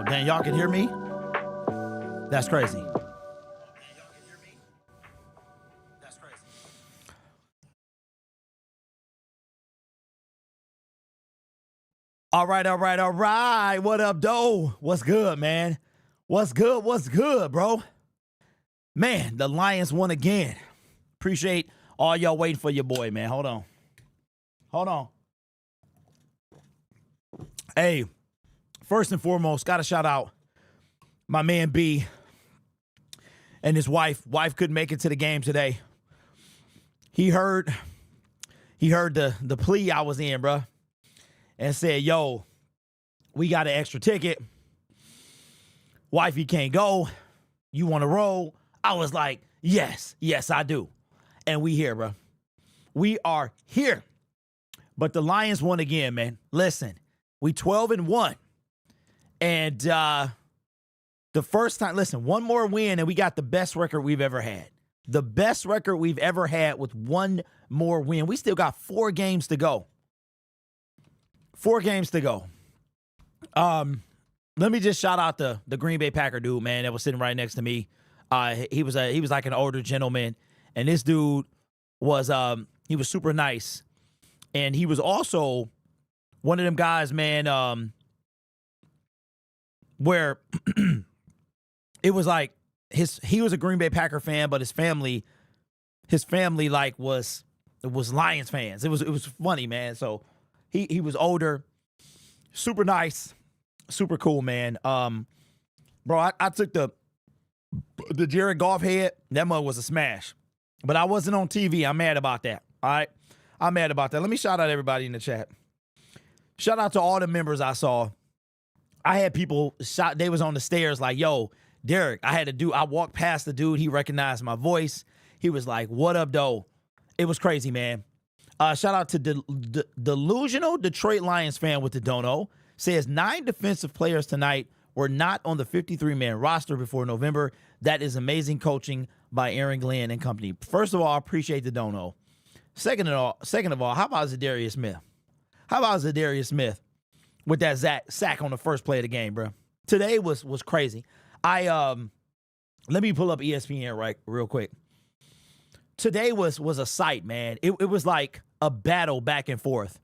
damn, y'all can hear me? That's crazy. All right. What up, though? What's good, man? What's good, bro? Man, the Lions won again. Appreciate all y'all waiting for your boy, man. Hold on. Hey, first and foremost, got to shout out my man B and his wife. Wife couldn't make it to the game today. He heard the plea I was in, bro, and said, yo, we got an extra ticket. Wifey can't go. You want to roll? I was like, yes, I do. And we here, bro. We are here. But the Lions won again, man. Listen, we 12-1. And the first time, listen, one more win and we got the best record we've ever had. The best record we've ever had with one more win. We still got 4 games to go. 4 games to go. Let me just shout out the Green Bay Packer dude, man, that was sitting right next to me. He was like an older gentleman, and this dude was he was super nice, and he was also one of them guys, man, where it was like he was a Green Bay Packer fan, but his family like was Lions fans. It was funny, man. So he was older, super nice, super cool, man. Bro, I took the Jared Goff head. That mug was a smash, but I wasn't on TV. I'm mad about that. All right, I'm mad about that. Let me shout out everybody in the chat. Shout out to all the members I saw. I had people shout. They was on the stairs like, yo, Derek, I walked past the dude. He recognized my voice. He was like, what up, though? It was crazy, man. Shout out to delusional Detroit Lions fan with the dono. Says 9 defensive players tonight were not on the 53-man roster before November. That is amazing coaching by Aaron Glenn and company. First of all, I appreciate the dono. Second of all, how about Zadarius Smith? How about Zadarius Smith with that sack on the first play of the game, bro? Today was crazy. Let me pull up ESPN real quick. Today was a sight, man. It was like a battle back and forth.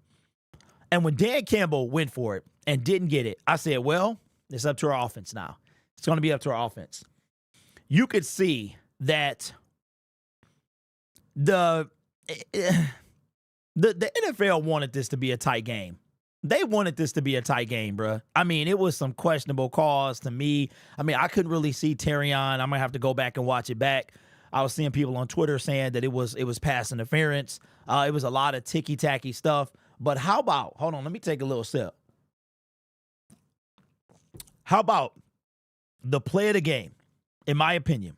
And when Dan Campbell went for it and didn't get it, I said, well, it's up to our offense now. It's going to be up to our offense. You could see that the NFL wanted this to be a tight game. They wanted this to be a tight game, bro. I mean, it was some questionable calls to me. I mean, I couldn't really see Terrion. I'm going to have to go back and watch it back. I was seeing people on Twitter saying that it was pass interference. It was a lot of ticky-tacky stuff. But how about, hold on, let me take a little sip. How about the play of the game, in my opinion,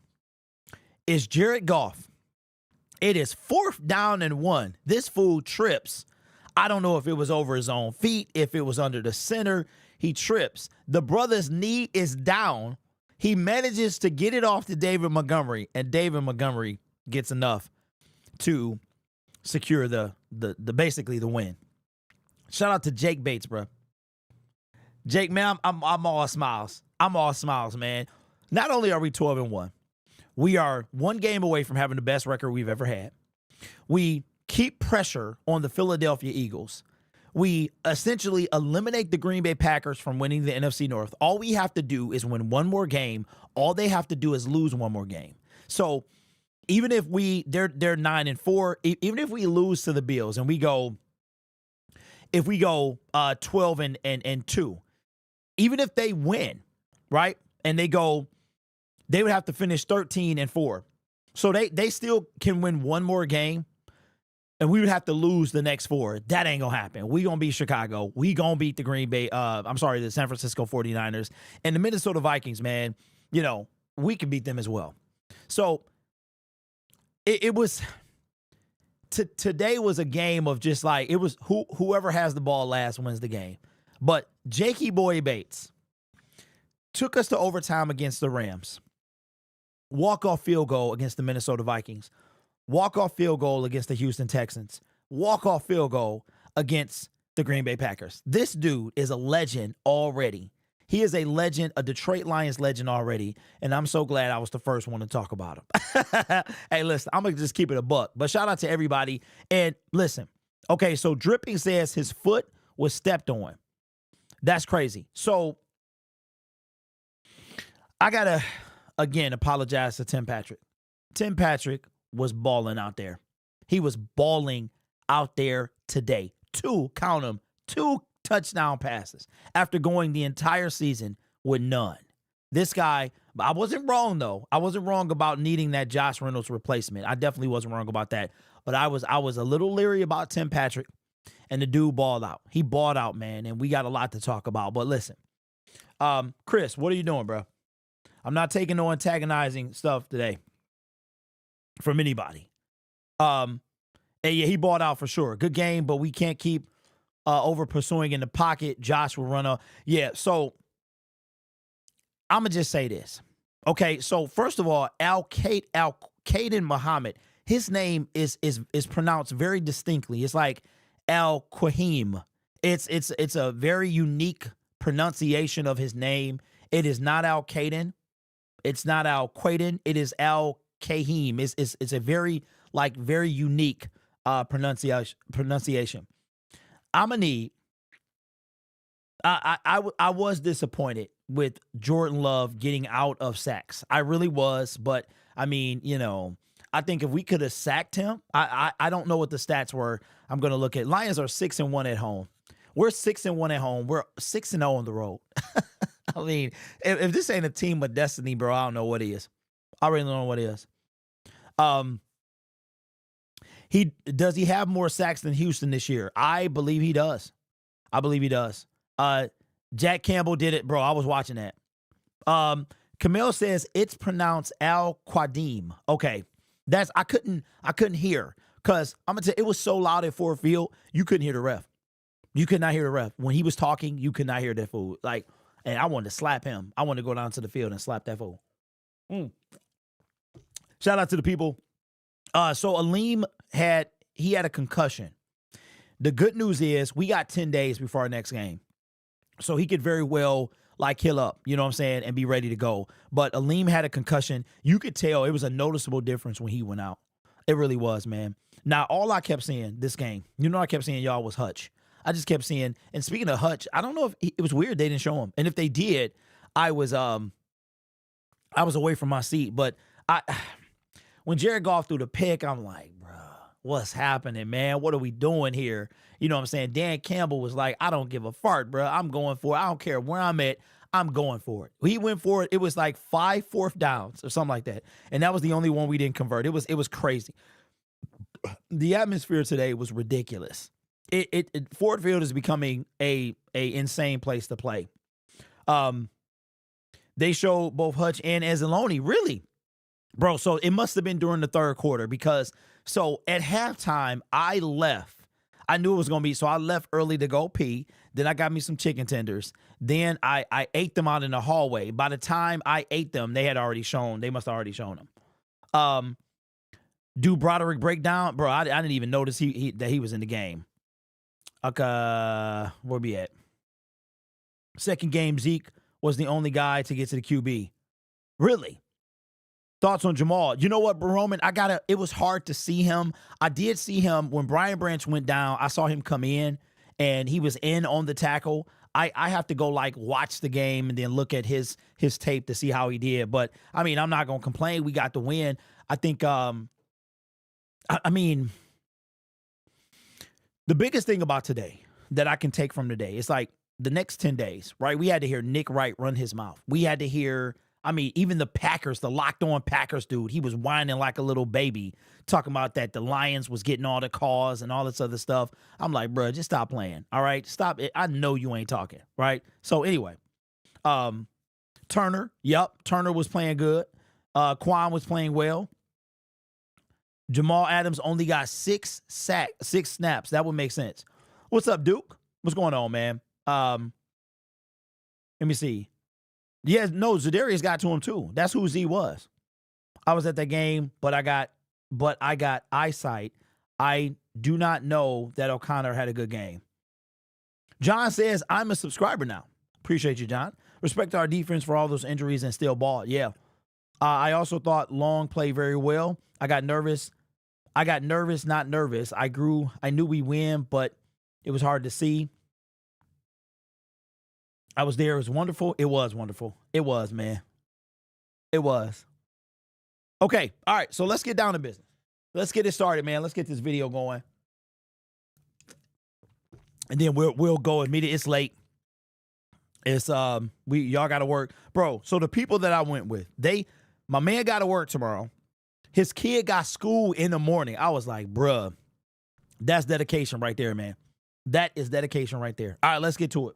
is Jared Goff. It is 4th down and 1. This fool trips. I don't know if it was over his own feet, if it was under the center. He trips. The brother's knee is down. He manages to get it off to David Montgomery, and David Montgomery gets enough to secure the basically the win. Shout out to Jake Bates, bro. Jake, man, I'm all smiles. I'm all smiles, man. Not only are we 12-1, we are 1 game away from having the best record we've ever had. We keep pressure on the Philadelphia Eagles. We essentially eliminate the Green Bay Packers from winning the NFC North. All we have to do is win 1 more game. All they have to do is lose 1 more game. So even if they're 9-4, even if we lose to the Bills and we go 12-2, even if they win, right? And they would have to finish 13-4. So they still can win 1 more game. And we would have to lose the next 4. That ain't going to happen. We going to beat Chicago. We going to beat the San Francisco 49ers. And the Minnesota Vikings, man, we can beat them as well. So it was, today was a game of just like, it was whoever has the ball last wins the game. But Jakey Boy Bates took us to overtime against the Rams. Walk-off field goal against the Minnesota Vikings. Walk-off field goal against the Houston Texans. Walk-off field goal against the Green Bay Packers. This dude is a legend already. He is a legend, a Detroit Lions legend already, and I'm so glad I was the first one to talk about him. Hey, listen, I'm going to just keep it a buck, but shout out to everybody. And listen, okay, so Dripping says his foot was stepped on. That's crazy. So I got to, again, apologize to Tim Patrick. Tim Patrick was balling out there. He was balling out there today. Count them, 2 touchdown passes after going the entire season with none. This guy, I wasn't wrong, though. I wasn't wrong about needing that Josh Reynolds replacement. I definitely wasn't wrong about that. But I was a little leery about Tim Patrick, and the dude balled out. He balled out, man, and we got a lot to talk about. But listen, Chris, what are you doing, bro? I'm not taking no antagonizing stuff today from anybody. And yeah, he balled out for sure. Good game, but we can't keep over pursuing in the pocket. Josh will run up. Yeah, so I'm going to just say this. Okay, so first of all, Al-Qaeden Muhammad, his name is pronounced very distinctly. It's like Al-Qahim. It's a very unique pronunciation of his name. It is not Al-Qaeden. It's not Al-Qaeden. It is Al-Qahim. It's a very unique pronunciation. I'm gonna need. I was disappointed with Jordan Love getting out of sacks. I really was, but I mean, I think if we could have sacked him, I don't know what the stats were. I'm gonna look at. Lions are 6-1 at home. We're 6-1 at home. We're 6-0 on the road. I mean, if this ain't a team of destiny, bro, I don't know what it is. I really don't know what it is. Does he have more sacks than Houston this year? I believe he does. Jack Campbell did it, bro. I was watching that. Camille says it's pronounced Al-Qadim. Okay. I couldn't hear because I'm gonna tell you, it was so loud at Ford Field, you couldn't hear the ref. You could not hear the ref. When he was talking, you could not hear that fool. And I wanted to slap him. I wanted to go down to the field and slap that fool. Shout out to the people. So Aleem had a concussion. The good news is we got 10 days before our next game. So he could very well heal up, you know what I'm saying, and be ready to go. But Aleem had a concussion. You could tell it was a noticeable difference when he went out. It really was, man. Now, all I kept seeing this game, I kept seeing y'all was Hutch. I just kept seeing, and speaking of Hutch, I don't know if it was weird they didn't show him. And if they did, I was away from my seat. But when Jared Goff threw the pick, I'm like, bro, what's happening, man? What are we doing here? You know what I'm saying? Dan Campbell was like, I don't give a fart, bro. I'm going for it. I don't care where I'm at. I'm going for it. He went for it. It was like 5 fourth downs or something like that. And that was the only one we didn't convert. It was crazy. The atmosphere today was ridiculous. Ford Field is becoming a insane place to play. They showed both Hutch and Anzalone, really. Bro, so it must have been during the third quarter because at halftime, I left. I knew it was going to be, so I left early to go pee. Then I got me some chicken tenders. Then I ate them out in the hallway. By the time I ate them, they must have already shown them. Do Broderick break down? Bro, I didn't even notice that he was in the game. Okay, where we at? Second game, Zeke was the only guy to get to the QB. Really? Thoughts on Jamal? You know what, Roman? It was hard to see him. I did see him when Brian Branch went down. I saw him come in, and he was in on the tackle. I have to go watch the game and then look at his tape to see how he did. But I mean, I'm not gonna complain. We got the win. I think. I mean, the biggest thing about today that I can take from today is the next 10 days, right? We had to hear Nick Wright run his mouth. We had to hear. I mean, even the Packers, the locked-on Packers dude, he was whining like a little baby, talking about that the Lions was getting all the calls and all this other stuff. I'm like, bro, just stop playing, all right? Stop it. I know you ain't talking, right? So anyway, Turner was playing good. Quan was playing well. Jamal Adams only got 6 snaps. That would make sense. What's up, Duke? What's going on, man? Let me see. Yeah, no, Zadarius got to him too. That's who Z was. I was at that game, but I got eyesight. I do not know that O'Connor had a good game. John says, I'm a subscriber now. Appreciate you, John. Respect our defense for all those injuries and still ball. Yeah. I also thought Long played very well. I got nervous, not nervous. I knew we win, but it was hard to see. I was there. It was wonderful. It was wonderful. It was, man. It was. Okay. All right. So let's get down to business. Let's get it started, man. Let's get this video going. And then we'll go immediately. It's late. It's y'all gotta work. Bro, so the people that I went with, my man gotta work tomorrow. His kid got school in the morning. I was like, bruh, that's dedication right there, man. That is dedication right there. All right, let's get to it.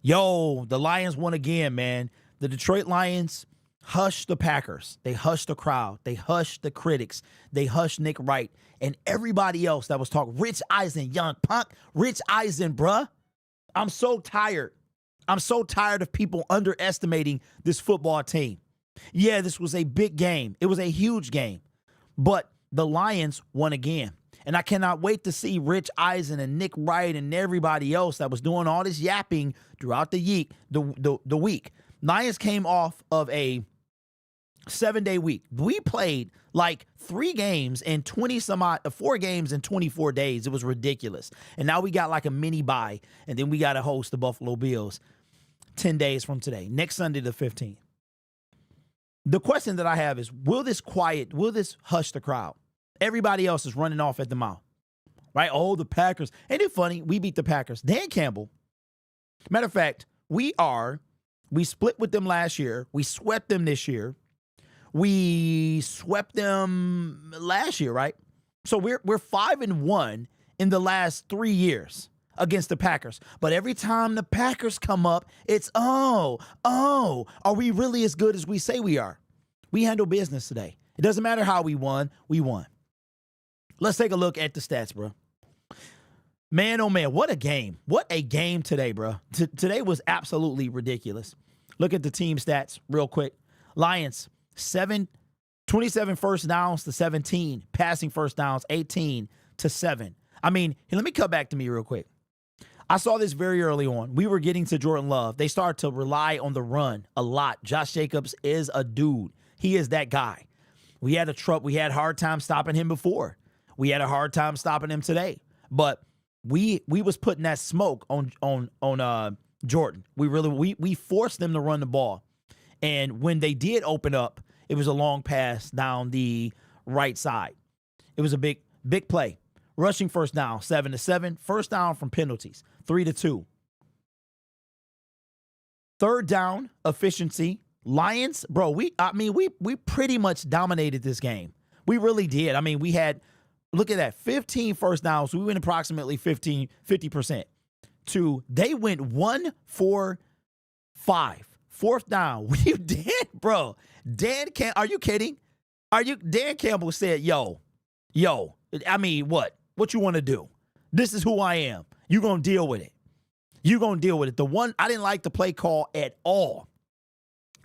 Yo, the Lions won again, man. The Detroit Lions hushed the Packers. They hushed the crowd. They hushed the critics. They hushed Nick Wright and everybody else that was talking. Rich Eisen, young punk. Rich Eisen, bruh. I'm so tired. I'm so tired of people underestimating this football team. Yeah, this was a big game. It was a huge game. But the Lions won again. And I cannot wait to see Rich Eisen and Nick Wright and everybody else that was doing all this yapping throughout the week. Lions came off of a 7-day week. We played like 4 games in 24 days. It was ridiculous. And now we got like a mini bye. And then we got to host the Buffalo Bills 10 days from today, next Sunday the 15th. The question that I have is, will this hush the crowd? Everybody else is running off at the mouth, right? Oh, the Packers. Ain't it funny? We beat the Packers. Dan Campbell. Matter of fact, we split with them last year. We swept them this year. We swept them last year, right? So we're 5-1 in the last 3 years against the Packers. But every time the Packers come up, it's, are we really as good as we say we are? We handle business today. It doesn't matter how we won. Let's take a look at the stats, bro. Man, oh man, what a game. What a game today, bro. Today was absolutely ridiculous. Look at the team stats real quick. Lions, 27 first downs to 17. Passing first downs, 18 to 7. I mean, let me cut back to me real quick. I saw this very early on. We were getting to Jordan Love. They started to rely on the run a lot. Josh Jacobs is a dude. He is that guy. We had a hard time stopping him before. We had a hard time stopping him today. But we was putting that smoke on Jordan. We forced them to run the ball. And when they did open up, it was a long pass down the right side. It was a big play. Rushing first down, 7-7. First down from penalties, 3-2. Third down efficiency. Lions, bro, we pretty much dominated this game. We really did. I mean, we had, look at that, 15 first downs. We went approximately 50%. They went 1 for 5. Fourth down. We did, bro. Are you kidding? Dan Campbell said, yo, I mean, what you want to do? This is who I am. You're going to deal with it. The one, I didn't like the play call at all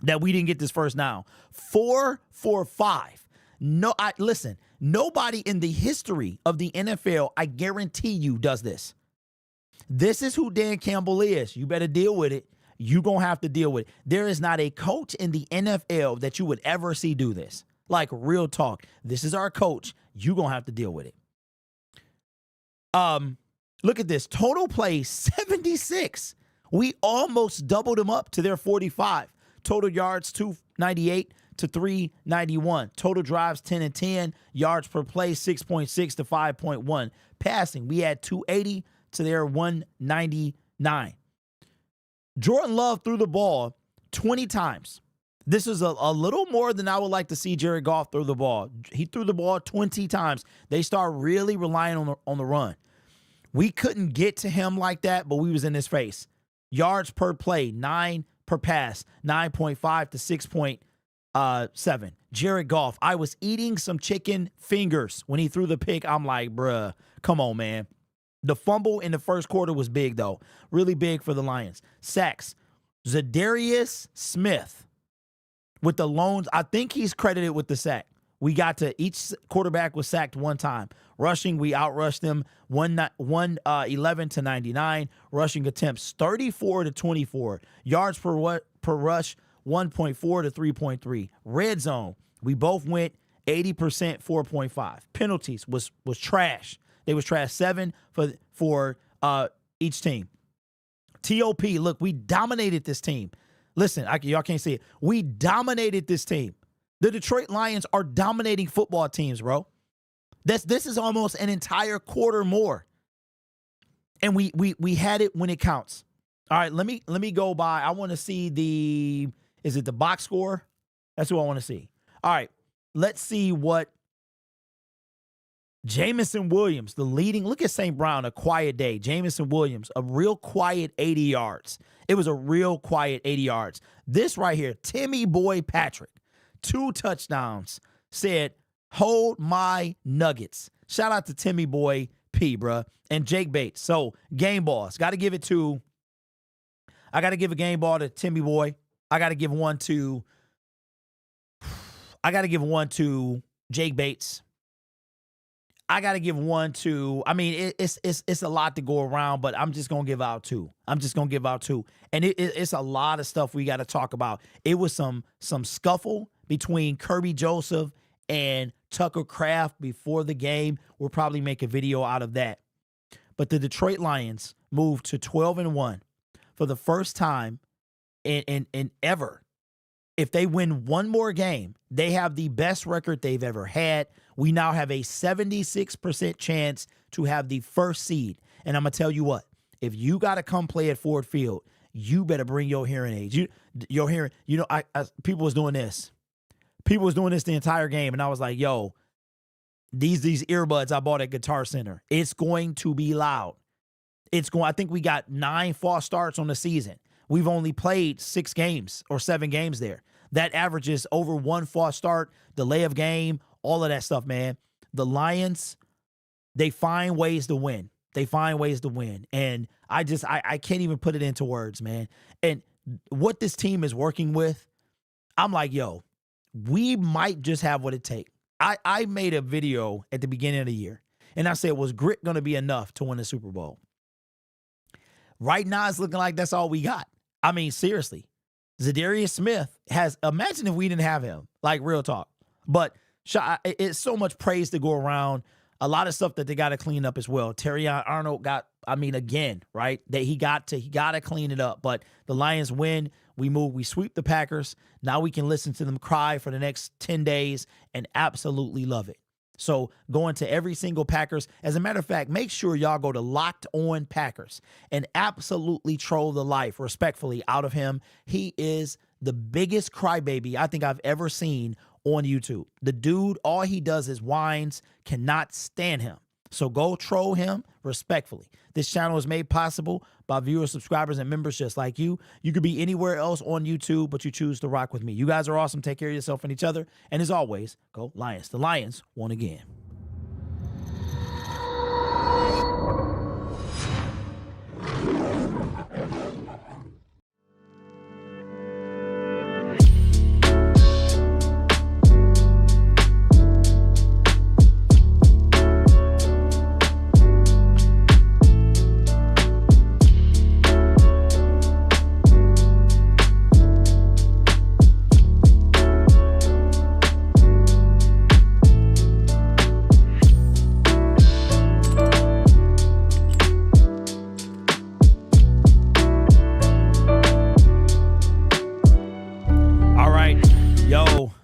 that we didn't get this first down. 4 for 5. No, listen, nobody in the history of the NFL, I guarantee you, does this. This is who Dan Campbell is. You better deal with it. You're going to have to deal with it. There is not a coach in the NFL that you would ever see do this. Like, real talk. This is our coach. You're going to have to deal with it. Look at this. Total plays, 76. We almost doubled them up to their 45. Total yards, 298 to 391. Total drives, 10 and 10. Yards per play, 6.6 to 5.1. Passing, we had 280 to their 199. Jordan Love threw the ball 20 times. This is a little more than I would like to see Jared Goff throw the ball. He threw the ball 20 times. They start really relying on the run. We couldn't get to him like that, but we was in his face. Yards per play, 9 per pass, 9.5 to 6.7. Jared Goff, I was eating some chicken fingers when he threw the pick. I'm like, bruh, come on, man. The fumble in the first quarter was big, though. Really big for the Lions. Sacks. Zadarius Smith with the loans. I think he's credited with the sack. We got to, each quarterback was sacked one time. Rushing, we outrushed them 111 to 99. Rushing attempts 34 to 24. Yards per rush 1.4 to 3.3. Red zone, we both went 80%, 4.5. Penalties was trash. They was trash 7 for each team. TOP, look, we dominated this team. Listen, y'all can't see it. We dominated this team. The Detroit Lions are dominating football teams, bro. This is almost an entire quarter more. And we had it when it counts. All right, let me go by. I want to see is it the box score? That's what I want to see. All right, let's see what Jamison Williams, the leading, look at St. Brown, a quiet day. Jamison Williams, a real quiet 80 yards. It was a real quiet 80 yards. This right here, Timmy Boy Patrick, 2 touchdowns, said, hold my nuggets. Shout out to Timmy Boy P, bruh, and Jake Bates. So, game balls. I got to give a game ball to Timmy Boy. I got to give one to Jake Bates. I got to give one to, I mean, it's a lot to go around, but I'm just going to give out 2. And it's a lot of stuff we got to talk about. It was some scuffle between Kirby Joseph and Tucker Kraft before the game. We'll probably make a video out of that. But the Detroit Lions moved to 12-1 for the first time in ever. If they win one more game, they have the best record they've ever had. We now have a 76% chance to have the first seed. And I'm going to tell you what, if you got to come play at Ford Field, you better bring your hearing aids. Your hearing, people was doing this. People was doing this the entire game. And I was like, yo, these earbuds I bought at Guitar Center, it's going to be loud. I think we got 9 false starts on the season. We've only played 6 games or 7 games there. That averages over 1 false start, delay of game, all of that stuff, man. The Lions, they find ways to win. And I can't even put it into words, man. And what this team is working with, I'm like, yo, we might just have what it takes. I made a video at the beginning of the year, and I said, was grit going to be enough to win the Super Bowl? Right now, it's looking like that's all we got. I mean, seriously. Zadarius Smith imagine if we didn't have him, like real talk. But it's so much praise to go around. A lot of stuff that they got to clean up as well. Terrion Arnold again, right? He got to clean it up. But the Lions win. We sweep the Packers. Now we can listen to them cry for the next 10 days and absolutely love it. So going to every single Packers. As a matter of fact, make sure y'all go to Locked On Packers and absolutely troll the life respectfully out of him. He is the biggest crybaby I think I've ever seen on YouTube. The dude, all he does is whines, cannot stand him. So go troll him respectfully. This channel is made possible by viewers, subscribers, and members just like you. You could be anywhere else on YouTube, but you choose to rock with me. You guys are awesome. Take care of yourself and each other. And as always, go Lions. The Lions won again.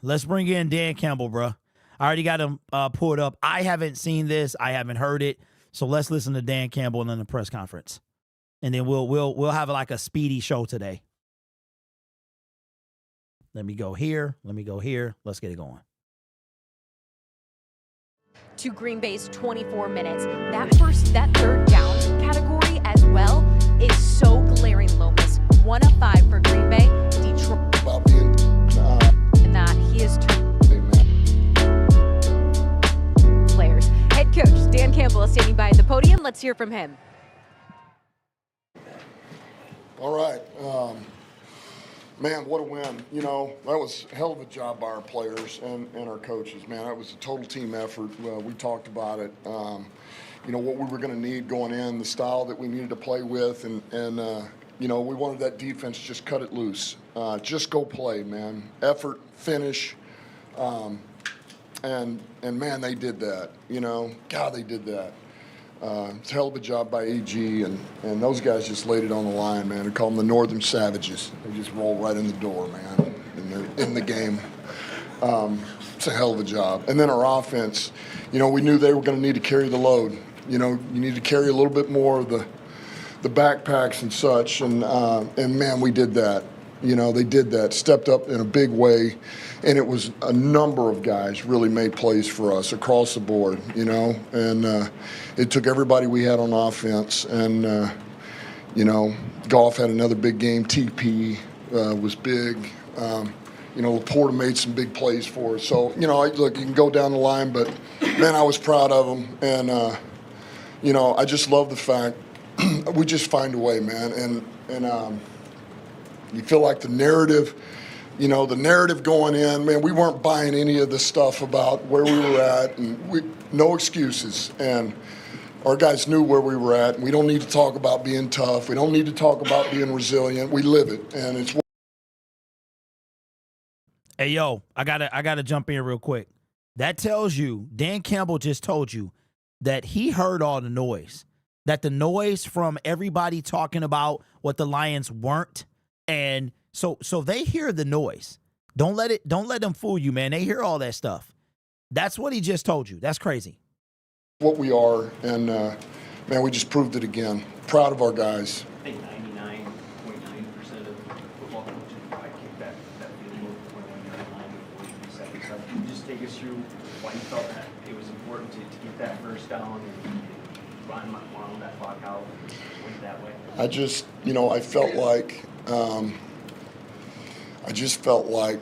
Let's bring in Dan Campbell, bro. I already got him pulled up. I haven't seen this. I haven't heard it. So let's listen to Dan Campbell in the press conference, and then we'll have like a speedy show today. Let me go here. Let's get it going. To Green Bay's 24 minutes. That third down category as well is so glaring low miss. 1 of 5 for Green Bay. Detroit. That he is players. Head coach Dan Campbell is standing by at the podium. Let's hear from him. All right. Man, what a win. You know, that was a hell of a job by our players and our coaches, man. That was a total team effort. We talked about it. You know, what we were going to need going in, the style that we needed to play with, and you know, we wanted that defense to just cut it loose. Just go play, man. Effort, finish. And man, they did that. You know, God, they did that. It's a hell of a job by AG, and those guys just laid it on the line, man. They call them the Northern Savages. They just roll right in the door, man, and they're in the game. It's a hell of a job. And then our offense, you know, we knew they were going to need to carry the load. You know, you need to carry a little bit more of the backpacks and such, and man, we did that. You know, they did that, stepped up in a big way, and it was a number of guys really made plays for us across the board, you know, and it took everybody we had on offense, and, you know, Goff had another big game. TP was big. You know, Laporta made some big plays for us. So, you know, look, you can go down the line, but, man, I was proud of them, and, you know, I just love the fact we just find a way, man, and you feel like the narrative, you know, the narrative going in, man, we weren't buying any of the stuff about where we were at, and no excuses. And our guys knew where we were at. And we don't need to talk about being tough. We don't need to talk about being resilient. We live it, and it's. Hey, yo, I gotta jump in real quick. That tells you, Dan Campbell just told you that he heard all the noise. That the noise from everybody talking about what the Lions weren't. And so they hear the noise. Don't let them fool you, man. They hear all that stuff. That's what he just told you. That's crazy. What we are, and man, we just proved it again. Proud of our guys. I think 99.9% of football coaches probably kick that field goal before the 1 yard line before you reset yourself. Can you just take us through why you felt that it was important to get that first down and run that clock out and win that way? I just, you know, I just felt like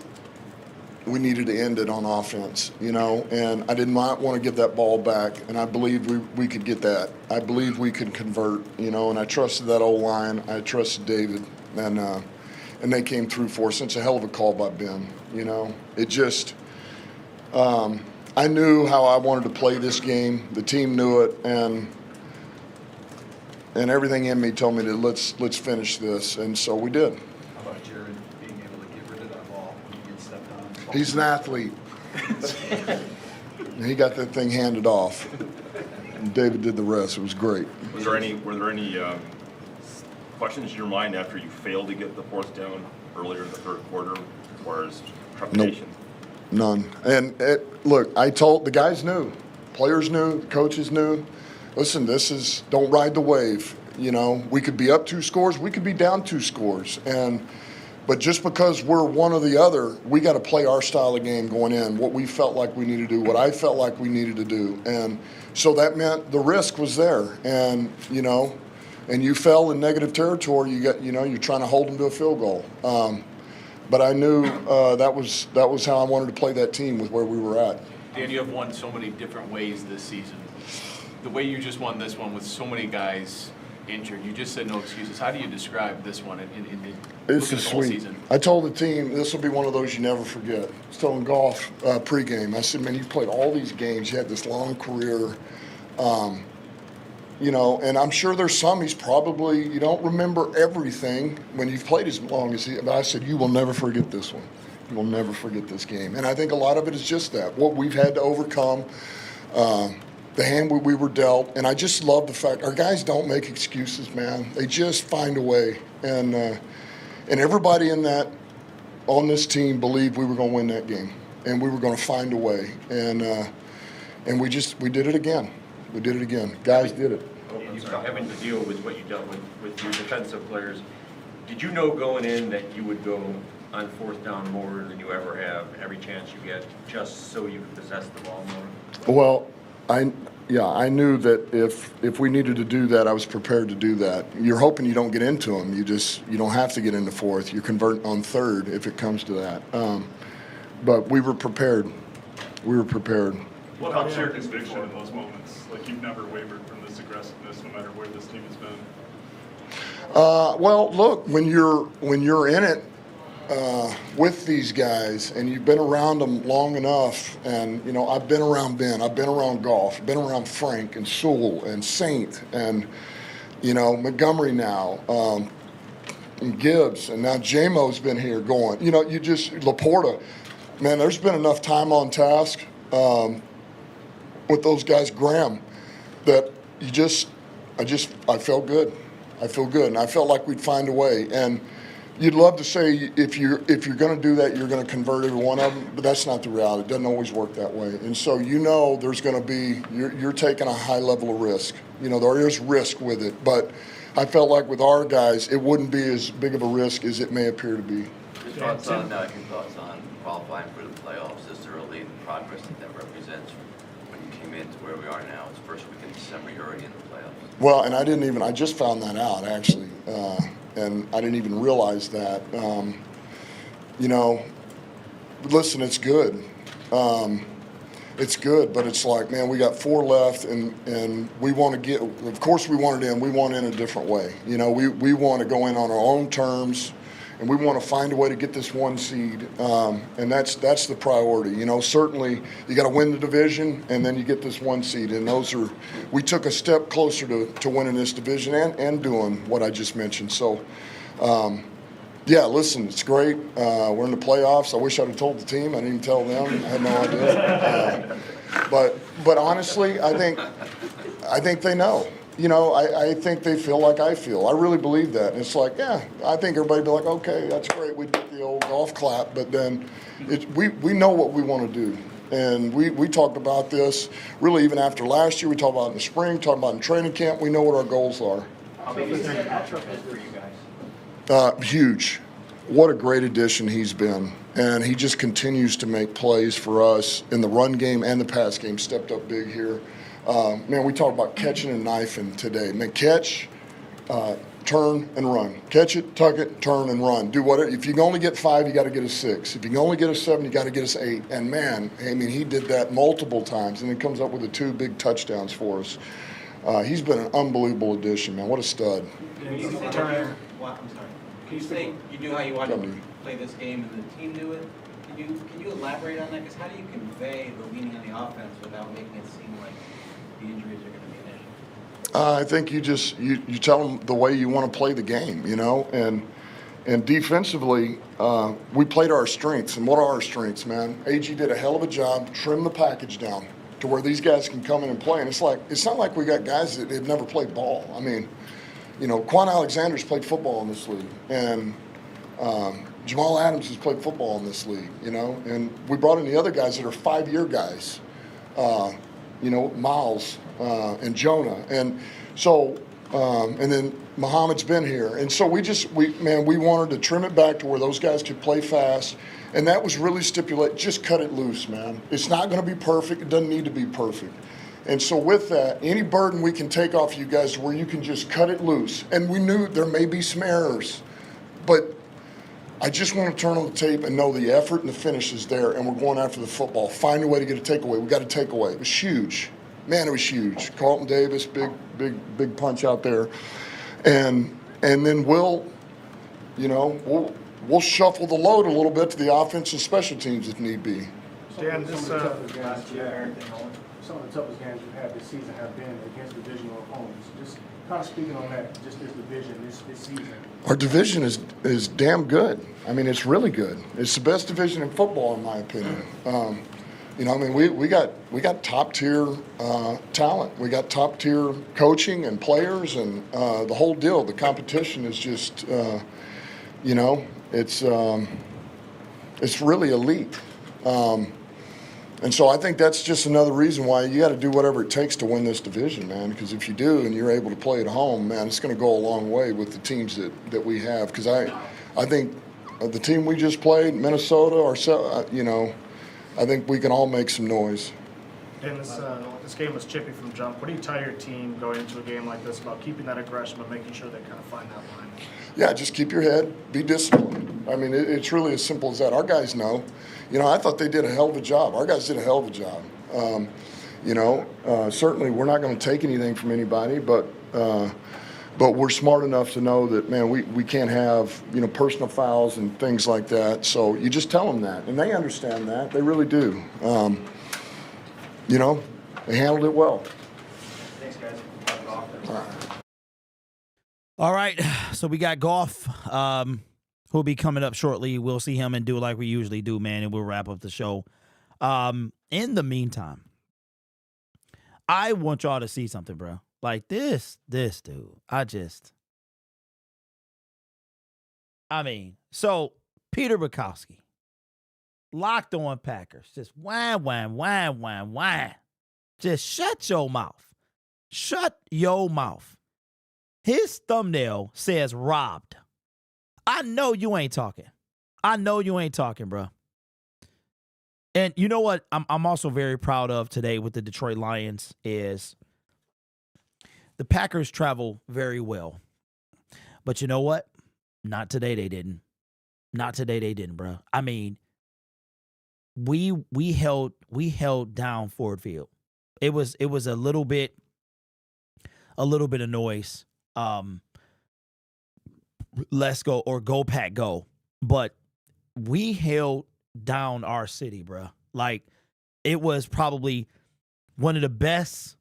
we needed to end it on offense, you know, and I did not want to give that ball back, and I believed we could get that. I believed we could convert, you know, and I trusted that O-line. I trusted David, and they came through for us. It's a hell of a call by Ben, you know. It just I knew how I wanted to play this game. The team knew it, and everything in me told me that let's finish this, and so we did. How about Jared being able to get rid of that ball when you get stepped on? He's an athlete. And he got that thing handed off. And David did the rest. It was great. Were there any questions in your mind after you failed to get the fourth down earlier in the third quarter, as far as trepidation? Nope. None. And look, I told the guys knew, players knew, coaches knew. Listen, don't ride the wave. You know, we could be up 2 scores, we could be down 2 scores, but just because we're one or the other, we got to play our style of game going in. What we felt like we needed to do, what I felt like we needed to do, and so that meant the risk was there. And you know, and you fell in negative territory. You're trying to hold them to a field goal. But I knew that was how I wanted to play that team with where we were at. Dan, you have won so many different ways this season. The way you just won this one with so many guys injured, you just said no excuses. How do you describe this one in This is sweet. Season? I told the team this will be one of those you never forget. I was telling Goff pregame, I said, man, you played all these games. You had this long career. You know, and I'm sure there's some you don't remember everything when you've played as long as he. But I said, you will never forget this one. You will never forget this game. And I think a lot of it is just that, what we've had to overcome. The hand we were dealt, and I just love the fact our guys don't make excuses, man. They just find a way, and everybody on this team believed we were going to win that game, and we were going to find a way, and we did it again. We did it again. Guys did it. Having to deal with what you dealt with your defensive players, did you know going in that you would go on fourth down more than you ever have, every chance you get, just so you could possess the ball more? Well, I knew that if we needed to do that, I was prepared to do that. You're hoping you don't get into them. You don't have to get into fourth. You convert on third if it comes to that. But we were prepared. What helps your conviction in those moments? Like, you've never wavered from this aggressiveness, no matter where this team has been. Well, look, when you're in it, with these guys, and you've been around them long enough, and, you know, I've been around Ben, I've been around Goff, I've been around Frank and Sewell and Saint and, you know, Montgomery now, and Gibbs, and now J-Mo's been here going. You know, you just, Laporta, man, there's been enough time on task with those guys, Graham, that I felt good. I feel good, and I felt like we'd find a way. And you'd love to say if you're going to do that, you're going to convert every one of them, but that's not the reality. It doesn't always work that way. And so, you know, there's going to be, you're taking a high level of risk. You know, there is risk with it, but I felt like with our guys, it wouldn't be as big of a risk as it may appear to be. Your thoughts on qualifying for the playoffs this early, the progress that represents when you came into where we are now? It's first week in December, you're already in the playoffs. Well, and I just found that out, actually. And I didn't even realize that. You know, listen, it's good. It's good, but it's like, man, we got 4 left, and we want to get, of course we want it in. We want in a different way. You know, we want to go in on our own terms, and we want to find a way to get this 1 seed, and that's the priority. You know, certainly you got to win the division, and then you get this 1 seed, and we took a step closer to winning this division and doing what I just mentioned. So, yeah, listen, it's great. We're in the playoffs. I wish I'd have told the team. I didn't even tell them. I had no idea. But honestly, I think they know. You know, I think they feel like I feel. I really believe that. And it's like, yeah, I think everybody would be like, okay, that's great. We did the old golf clap. But then we know what we want to do. And we talked about this really even after last year. We talked about it in the spring, talked about it in training camp. We know what our goals are. How big is that matchup for you guys? Huge. What a great addition he's been. And he just continues to make plays for us in the run game and the pass game. Stepped up big here. Man, we talked about catching and knifing today. Man, catch, turn, and run. Catch it, tuck it, turn, and run. Do whatever. If you can only get 5, you got to get a 6. If you can only get a 7, you got to get us 8. And, man, I mean, he did that multiple times, and then comes up with the 2 big touchdowns for us. He's been an unbelievable addition, man. What a stud. Can you say you knew how you wanted to play this game and the team knew it? Can you elaborate on that? Because how do you convey the leaning on the offense without making it seem like the injuries are going to be an issue? I think you tell them the way you want to play the game, you know, and defensively, we played our strengths. And what are our strengths, man? AG did a hell of a job, trim the package down to where these guys can come in and play. And it's not like we got guys that have never played ball. I mean, you know, Quan Alexander's played football in this league, and Jamal Adams has played football in this league, you know, and we brought in the other guys that are 5-year guys, you know, Miles and Jonah, and so, and then Muhammad's been here, and so we wanted to trim it back to where those guys could play fast, and that was really stipulate, just cut it loose, man. It's not going to be perfect. It doesn't need to be perfect. And so with that, any burden we can take off you guys where you can just cut it loose. And we knew there may be some errors, but I just want to turn on the tape and know the effort and the finish is there, and we're going after the football. Find a way to get a takeaway. We got a takeaway. It was huge. Man, it was huge. Carlton Davis, big punch out there. And then we'll shuffle the load a little bit to the offense and special teams if need be. Dan, some of the toughest games we've had this season have been against divisional opponents. Just kind of speaking on that, just this division, this season. Our division is damn good. I mean, it's really good. It's the best division in football, in my opinion. You know, I mean, we got top tier talent. We got top tier coaching and players, and the whole deal. The competition is just, you know, it's really elite. And so I think that's just another reason why you got to do whatever it takes to win this division, man. Because if you do and you're able to play at home, man, it's going to go a long way with the teams that we have. Because I think the team we just played, Minnesota, you know, I think we can all make some noise. And this game was chippy from jump. What do you tell your team going into a game like this about keeping that aggression but making sure they kind of find that line? Yeah, just keep your head, be disciplined. I mean, it's really as simple as that. Our guys know. You know, I thought they did a hell of a job. Our guys did a hell of a job. You know, certainly we're not going to take anything from anybody, but But we're smart enough to know that, man, we can't have, you know, personal fouls and things like that. So you just tell them that, and they understand that. They really do. You know, they handled it well. Thanks, guys. All right. All right, so we got Goff, who'll be coming up shortly. We'll see him and do like we usually do, man, and we'll wrap up the show. In the meantime, I want y'all to see something, bro. Like this dude. So Peter Bukowski, Locked On Packers, just wham. Just shut your mouth. Shut your mouth. His thumbnail says robbed. I know you ain't talking. Bro. And you know what I'm also very proud of today with the Detroit Lions is the Packers travel very well. But you know what? Not today they didn't. Bro. I mean, we held down Ford Field. It was a little bit of noise. Let's go, or go Pack go. But we held down our city, bro. Like, it was probably one of the best.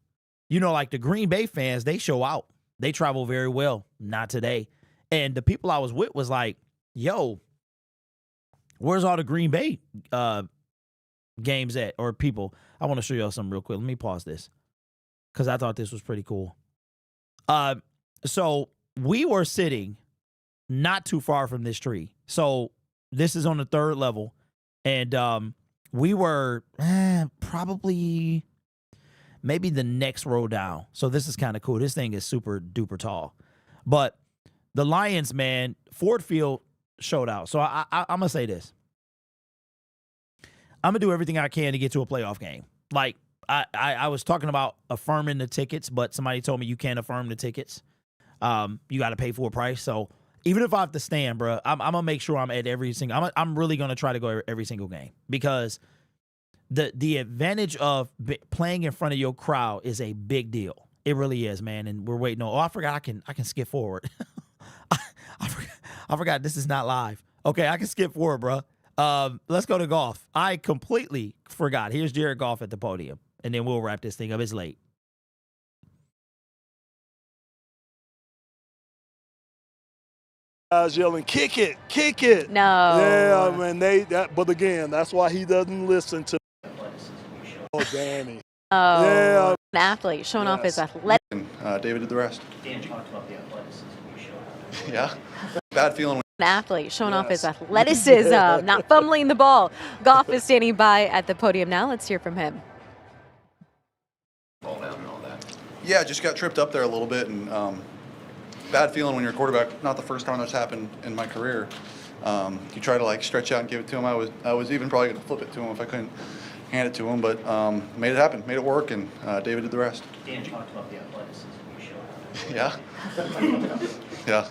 You know, like the Green Bay fans, they show out. They travel very well. Not today. And the people I was with was like, yo, where's all the Green Bay games at? Or people. I want to show y'all something real quick. Let me pause this because I thought this was pretty cool. So we were sitting not too far from this tree. So this is on the 3rd level. And we were probably maybe the next row down. So this is kind of cool. This thing is super duper tall. But the Lions, man, Ford Field showed out. So I'm going to say this. I'm going to do everything I can to get to a playoff game. Like, I was talking about affirming the tickets, but somebody told me you can't affirm the tickets. You got to pay full price. So even if I have to stand, bro, I'm going to make sure I'm at every single – I'm really going to try to go every single game because the advantage of playing in front of your crowd is a big deal. It really is, man, and we're waiting on – I forgot I can skip forward. I forgot this is not live. Okay, I can skip forward, bro. Let's go to Goff. I completely forgot. Here's Jared Goff at the podium, and then we'll wrap this thing up. It's late. Guys yelling, kick it. No. Yeah, man, but again, that's why he doesn't listen to. Oh, Danny. Oh. Yeah. An athlete showing off his athletic. David did the rest. Dan talked about the athleticism you showed. Yeah. Bad feeling. An athlete showing off his athleticism, not fumbling the ball. Goff is standing by at the podium now. Let's hear from him. Fall down and all that. Yeah, just got tripped up there a little bit, and bad feeling when you're a quarterback. Not the first time that's happened in my career. You try to like stretch out and give it to him. I was even probably going to flip it to him if I couldn't hand it to him, but made it happen, made it work, and David did the rest. Dan talked about the athleticism you showed.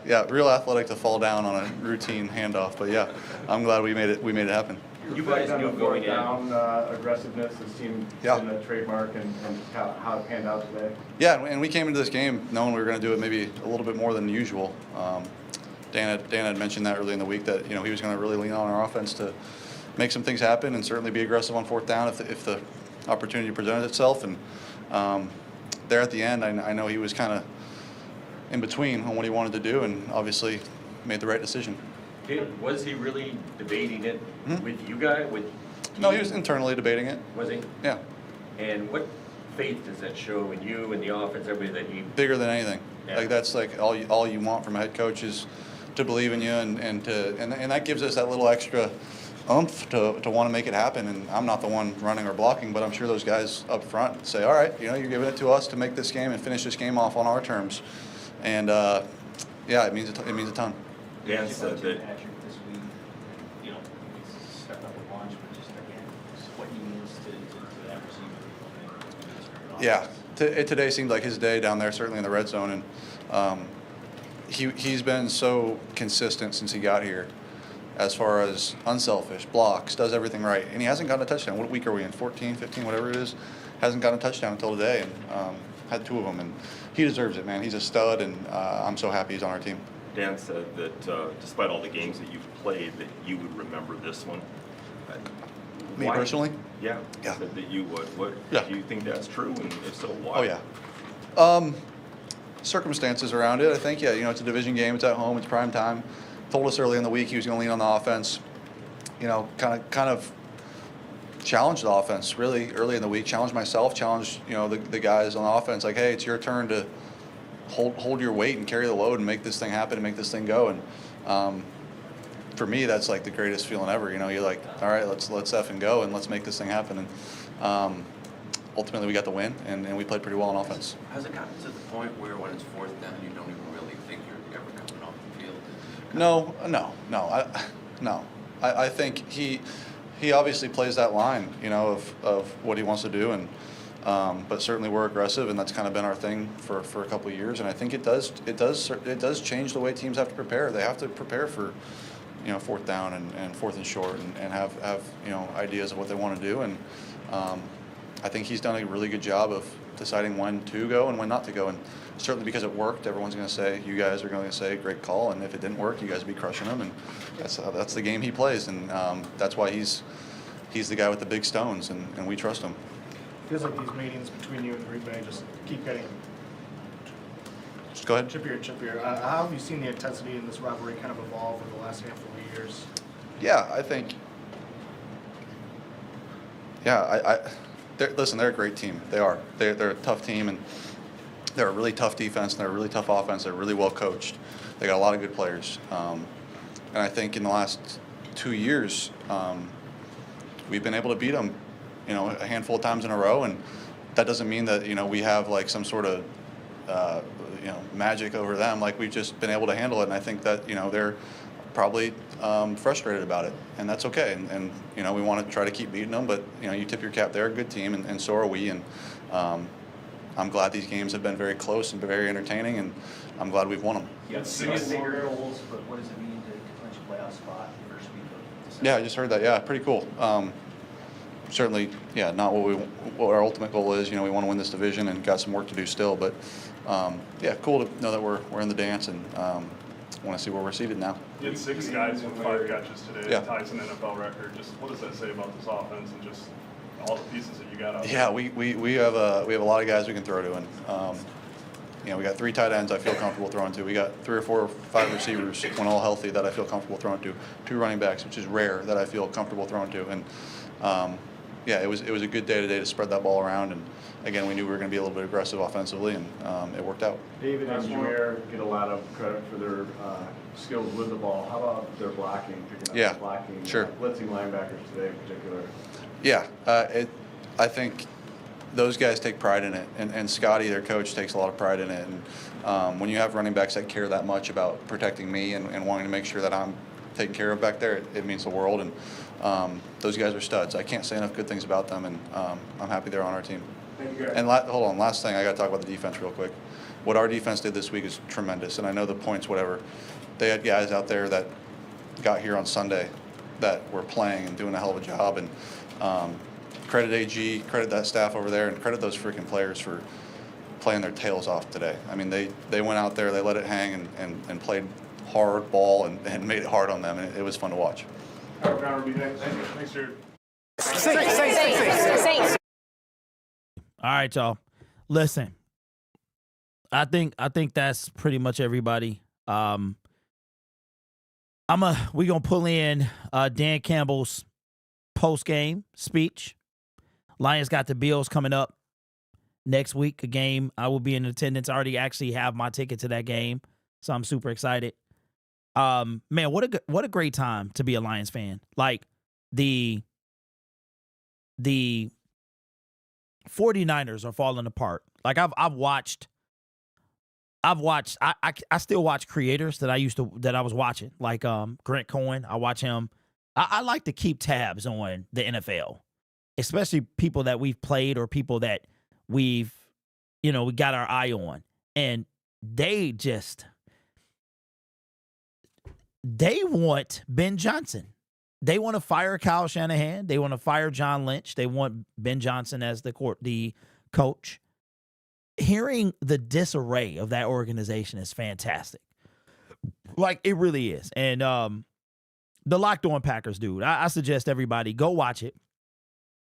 Yeah, real athletic to fall down on a routine handoff, but yeah, I'm glad we made it happen. You guys knew going down aggressiveness has been a trademark, and how it panned out today. Yeah, and we came into this game knowing we were going to do it maybe a little bit more than usual. Dan had mentioned that early in the week that he was going to really lean on our offense to make some things happen and certainly be aggressive on 4th down if the opportunity presented itself. And there at the end, I know he was kind of in between on what he wanted to do, and obviously made the right decision. Was he really debating it with you guys? No, he was internally debating it. Was he? Yeah. And what faith does that show in you and the offense, everybody that he? Bigger than anything. Yeah. Like that's like all you want from a head coach is to believe in you and that gives us that little extra oomph to want to make it happen. And I'm not the one running or blocking, but I'm sure those guys up front say, all right, you're giving it to us to make this game and finish this game off on our terms. And yeah, it means a ton. Dan said that. Patrick this week, he's stepped up a bunch, but just again, what he means to that receiver. Yeah, today seemed like his day down there, certainly in the red zone, and he's been so consistent since he got here, as far as unselfish, blocks, does everything right, and he hasn't gotten a touchdown. What week are we in? 14, 15, whatever it is, hasn't gotten a touchdown until today, and had 2 of them, and he deserves it, man. He's a stud, and I'm so happy he's on our team. Dan said that despite all the games that you've played, that you would remember this one. Me personally? Yeah. Yeah. That you would. What? Yeah. Do you think that's true? And if so, why? Oh, yeah. Circumstances around it, I think. Yeah, it's a division game. It's at home. It's prime time. Told us early in the week he was going to lean on the offense. Kind of challenged the offense really early in the week. Challenged myself. Challenged the guys on the offense. Like, hey, it's your turn to hold your weight and carry the load and make this thing happen and make this thing go. And for me, that's like the greatest feeling ever. You're like, all right, let's F and go and let's make this thing happen. And ultimately, we got the win, and we played pretty well on offense. Has it gotten to the point where when it's 4th down, you don't even really think you're ever coming off the field? No. I think he obviously plays that line, of what he wants to do, and but certainly we're aggressive, and that's kind of been our thing for a couple of years. And I think it does change the way teams have to prepare. They have to prepare for 4th down and 4th and short, and have ideas of what they want to do. And I think he's done a really good job of deciding when to go and when not to go. And certainly because it worked, everyone's going to say, you guys are going to say, great call. And if it didn't work, you guys would be crushing him. And that's the game he plays. And that's why he's the guy with the big stones, and we trust him. Feels like these meetings between you and Green Bay just keep getting Just go ahead. chippier. How have you seen the intensity in this rivalry kind of evolve over the last handful of years? Yeah, I think. Yeah, listen, they're a great team. They are. They're a tough team, and they're a really tough defense, and they're a really tough offense. They're really well coached. They got a lot of good players. And I think in the last 2 years, we've been able to beat them, a handful of times in a row. And that doesn't mean that, we have like some sort of, magic over them. Like, we've just been able to handle it. And I think that, they're probably frustrated about it, and that's okay. And we want to try to keep beating them, but you tip your cap. They're a good team, and so are we. And I'm glad these games have been very close and very entertaining, and I'm glad we've won them. Yeah, bigger goals, but what does it mean to clinch a playoff spot first week of December? Yeah, I just heard that. Yeah, pretty cool. Certainly, yeah, not what our ultimate goal is. We want to win this division and got some work to do still, but yeah, cool to know that we're in the dance, and want to see where we're seated now. You had 6 guys with 5 catches today. Yeah. It ties an NFL record. Just what does that say about this offense and just all the pieces that you got out there? Yeah, we have a lot of guys we can throw to, and we got 3 tight ends I feel comfortable throwing to. We got 3 or 4 or 5 receivers when all healthy that I feel comfortable throwing to. 2 running backs, which is rare, that I feel comfortable throwing to. And yeah, it was a good day today to spread that ball around. And again, we knew we were going to be a little bit aggressive offensively, and it worked out. David and Jameer get a lot of credit for their skills with the ball. How about their blocking, picking up blocking, sure. Blitzing linebackers today in particular? Yeah, I think those guys take pride in it, and Scotty, their coach, takes a lot of pride in it. And when you have running backs that care that much about protecting me and wanting to make sure that I'm taken care of back there, it means the world. And those guys are studs. I can't say enough good things about them, and I'm happy they're on our team. Thank you, guys. And hold on, last thing, I got to talk about the defense real quick. What our defense did this week is tremendous, and I know the points, whatever. They had guys out there that got here on Sunday that were playing and doing a hell of a job. And credit AG, credit that staff over there, and credit those freaking players for playing their tails off today. I mean, they went out there, they let it hang, and played hard ball and made it hard on them, and it was fun to watch. All right, Brown, thanks, Jared. Saints. All right, y'all. Listen, I think that's pretty much everybody. We gonna pull in Dan Campbell's post-game speech. Lions got the Bills coming up next week, a game I will be in attendance. I already actually have my ticket to that game, so I'm super excited. Man, what a great time to be a Lions fan. Like, the 49ers are falling apart. Like, I still watch creators that I was watching, like Grant Cohen. I watch him. I like to keep tabs on the NFL, especially people that we've played or people that we got our eye on. And they want Ben Johnson. They want to fire Kyle Shanahan. They want to fire John Lynch. They want Ben Johnson as the coach. hearing the disarray of that organization is fantastic. Like, it really is. And the Locked On Packers, dude, I suggest everybody go watch it.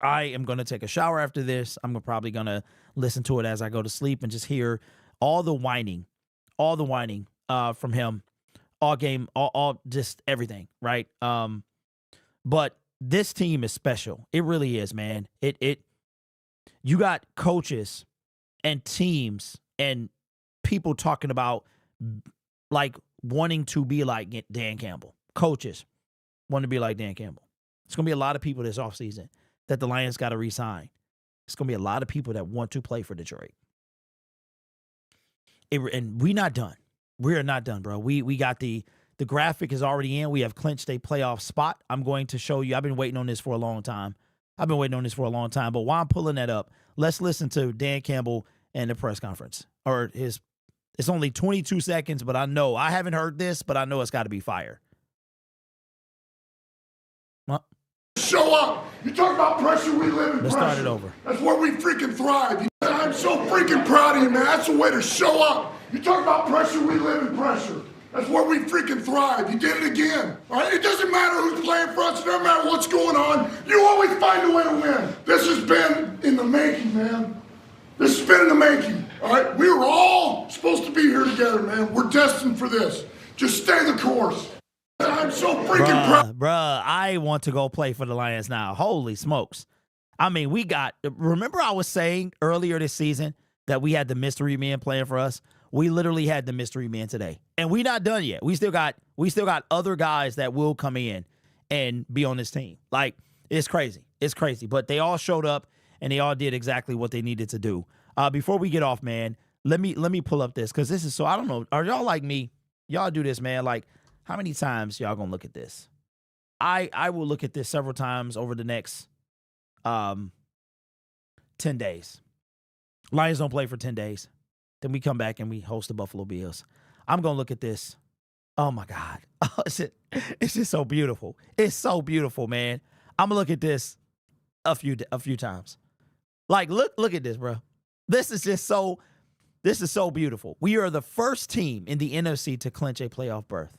I am going to take a shower after this. I'm probably going to listen to it as I go to sleep and just hear all the whining from him all game, all just everything, right? But this team is special. It really is, man. You got coaches and teams and people talking about like wanting to be like Dan Campbell. Coaches want to be like Dan Campbell. It's going to be a lot of people this offseason that the Lions got to re-sign. It's going to be a lot of people that want to play for Detroit. And we're not done. We are not done, bro. We got the graphic is already in. We have clinched a playoff spot. I'm going to show you. I've been waiting on this for a long time. But while I'm pulling that up, let's listen to Dan Campbell and the press conference. It's only 22 seconds, but I haven't heard this, but I know it's got to be fire. Show up. You talk about pressure, we live in pressure. Let's start it over. That's where we freaking thrive. I'm so freaking proud of you, man. That's the way to show up. You talk about pressure, we live in pressure. That's where we freaking thrive. You did it again. All right? It doesn't matter who's playing for us. It doesn't matter what's going on. You always find a way to win. This has been in the making, man. This has been in the making. All right? We were all supposed to be here together, man. We're destined for this. Just stay the course. I'm so freaking proud. Bruh, I want to go play for the Lions now. Holy smokes. I mean, remember I was saying earlier this season that we had the mystery man playing for us? We literally had the mystery man today. And we're not done yet. We still got other guys that will come in and be on this team. Like, it's crazy. It's crazy. But they all showed up and they all did exactly what they needed to do. Before we get off, man, let me pull up this, because this is so, I don't know. Are y'all like me? Y'all do this, man. Like, how many times y'all gonna look at this? I will look at this several times over the next 10 days. Lions don't play for 10 days. Then we come back and we host the Buffalo Bills. I'm going to look at this. Oh, my God. It's just so beautiful. It's so beautiful, man. I'm going to look at this a few times. Like, look at this, bro. This is so beautiful. We are the first team in the NFC to clinch a playoff berth.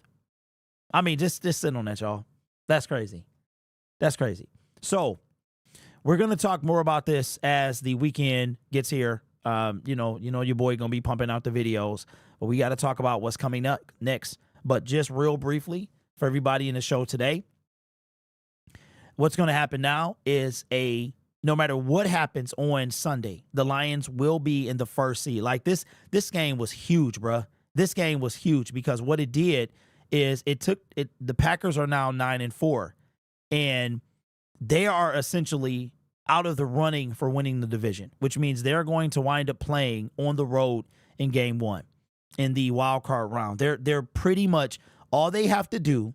I mean, just sit on that, y'all. That's crazy. That's crazy. So we're going to talk more about this as the weekend gets here. You know, your boy going to be pumping out the videos, but we got to talk about what's coming up next. But just real briefly for everybody in the show today, what's going to happen now is no matter what happens on Sunday, the Lions will be in the first seed. Like, this game was huge, bruh. This game was huge because what it did is the Packers are now 9-4, and they are essentially out of the running for winning the division, which means they're going to wind up playing on the road in game 1 in the wild card round. They're pretty much, all they have to do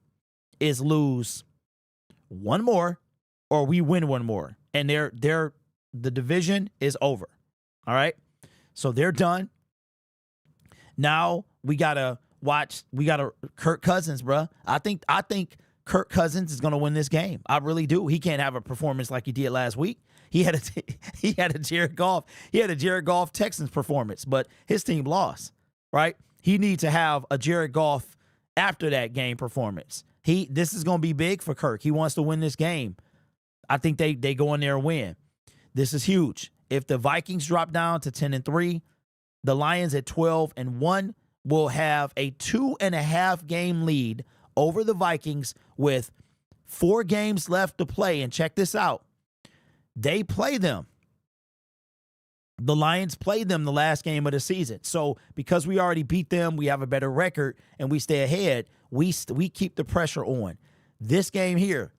is lose one more or we win one more, and the division is over. All right? So they're done. Now we got to Kirk Cousins, bruh. I think Kirk Cousins is going to win this game. I really do. He can't have a performance like he did last week. He had a Jared Goff Texans performance, but his team lost, right? He needs to have a Jared Goff after that game performance. This is going to be big for Kirk. He wants to win this game. I think they go in there and win. This is huge. If the Vikings drop down to 10-3, the Lions at 12-1 will have a 2.5 game lead over the Vikings with 4 games left to play. And check this out. They play them. The Lions played them the last game of the season. So because we already beat them, we have a better record, and we stay ahead, we keep the pressure on. This game here,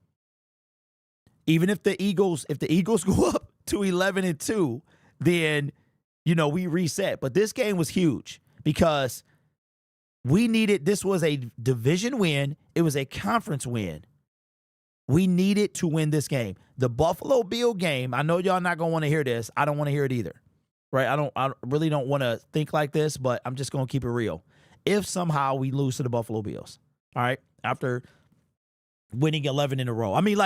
even if the Eagles go up to 11-2, then, we reset. But this game was huge because this was a division win. It was a conference win. We needed to win this game. The Buffalo Bill game, I know y'all not going to want to hear this. I don't want to hear it either, right? I really don't want to think like this, but I'm just going to keep it real. If somehow we lose to the Buffalo Bills, all right, after winning 11 in a row. I mean,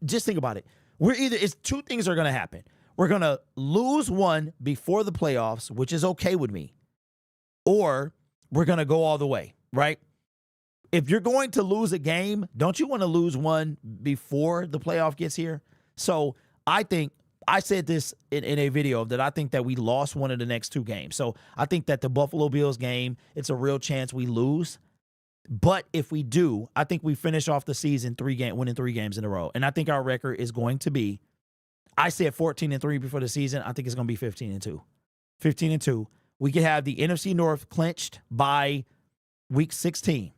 just think about it. It's 2 things are going to happen. we're going to lose one before the playoffs, which is okay with me, or we're going to go all the way, right? If you're going to lose a game, don't you want to lose one before the playoff gets here? So I think I said this in a video that I think that we lost one of the next 2 games. So I think that the Buffalo Bills game, it's a real chance we lose. But if we do, I think we finish off the season winning 3 games in a row. And I think our record is going to be, I said 14-3 before the season. I think it's going to be 15-2. 15-2. We could have the NFC North clinched by week 16.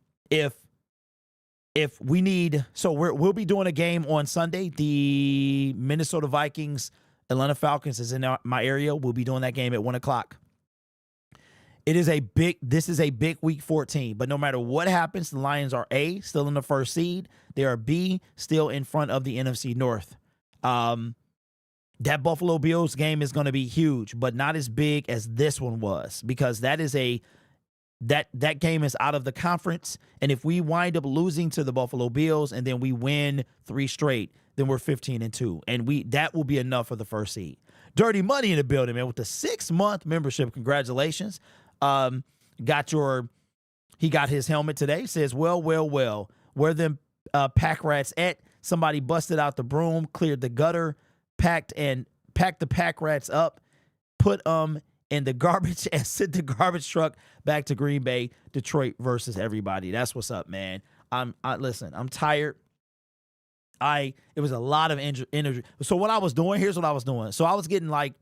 If we need, so we'll be doing a game on Sunday. The Minnesota Vikings, Atlanta Falcons is in my area. We'll be doing that game at 1:00. This is a big week 14, but no matter what happens, the Lions are A, still in the first seed. They are B, still in front of the NFC North. That Buffalo Bills game is going to be huge, but not as big as this one was, because that is that game is out of the conference. And if we wind up losing to the Buffalo Bills and then we win 3 straight, then we're 15-2. And that will be enough for the first seed. Dirty Money in the building, man, with the 6-month membership. Congratulations. He got his helmet today. Says, well, where them pack rats at? Somebody busted out the broom, cleared the gutter, packed the pack rats up, put them in the garbage, and sent the garbage truck back to Green Bay. Detroit versus everybody. That's what's up, man. Listen, I'm tired. It was a lot of energy. So what I was doing, here's what I was doing. So I was getting like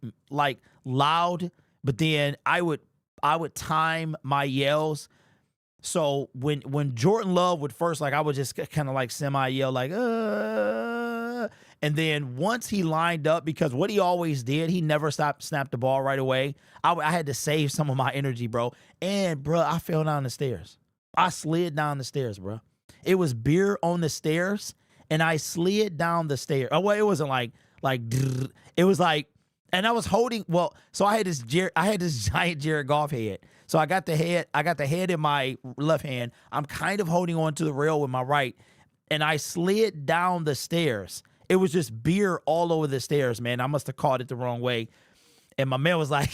loud, but then I would time my yells. So when Jordan Love would first, I would just kind of semi yell and then once he lined up, because what he always did, he never snapped the ball right away. I had to save some of my energy, bro. And bro, I fell down the stairs. I slid down the stairs, bro. It was beer on the stairs, and I slid down the stairs. Oh, well, it wasn't it was and I was holding. Well, so I had this giant Jared Goff head. So I got the head in my left hand. I'm kind of holding on to the rail with my right, and I slid down the stairs. It was just beer all over the stairs, man. I must have caught it the wrong way. And my man was like,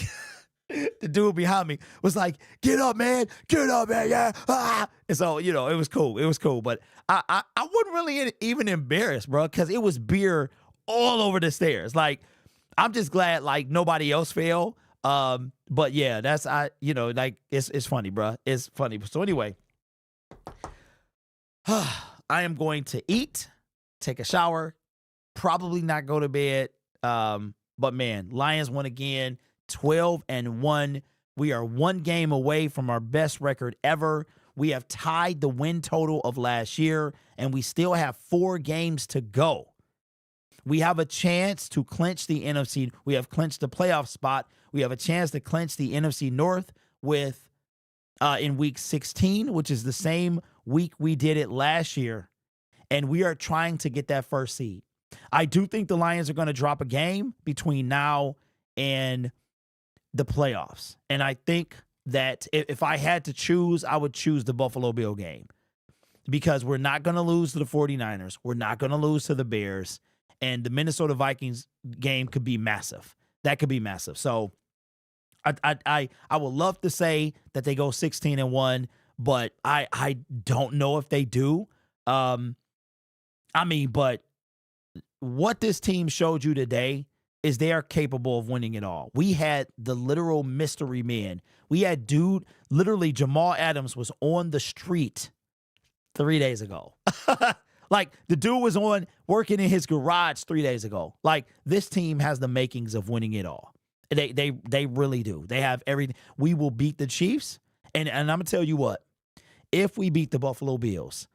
the dude behind me was like, get up, man, yeah. Ah. And so, it was cool. But I wasn't really even embarrassed, bro, because it was beer all over the stairs. I'm just glad nobody else fell. But yeah, that's it's funny, bro. It's funny. So anyway, I am going to eat, take a shower, probably not go to bed. But man, Lions won again, 12-1. We are 1 game away from our best record ever. We have tied the win total of last year, and we still have 4 games to go. We have a chance to clinch the NFC. We have clinched the playoff spot. We have a chance to clinch the NFC North with in week 16, which is the same week we did it last year. And we are trying to get that first seed. I do think the Lions are going to drop a game between now and the playoffs. And I think that if I had to choose, I would choose the Buffalo Bill game, because we're not going to lose to the 49ers. We're not going to lose to the Bears. And the Minnesota Vikings game could be massive. That could be massive. So I would love to say that they go 16-1, but I don't know if they do. But what this team showed you today is they are capable of winning it all. We had the literal mystery men. We had literally Jamal Adams was on the street 3 days ago. The dude was working in his garage 3 days ago. This team has the makings of winning it all. They really do. They have everything. We will beat the Chiefs. And I'm going to tell you what, if we beat the Buffalo Bills,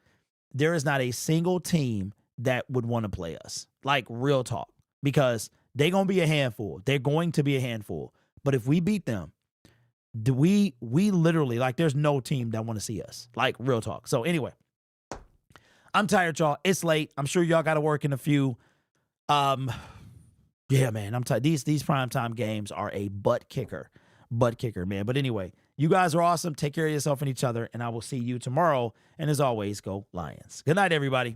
there is not a single team that would want to play us. Real talk. Because they're going to be a handful. They're going to be a handful. But if we beat them, we literally, there's no team that want to see us. Real talk. So anyway, I'm tired, y'all. It's late. I'm sure y'all got to work in a few. Yeah, man, I'm tired. These primetime games are a butt kicker, man. But anyway, you guys are awesome. Take care of yourself and each other, and I will see you tomorrow. And as always, go Lions. Good night, everybody.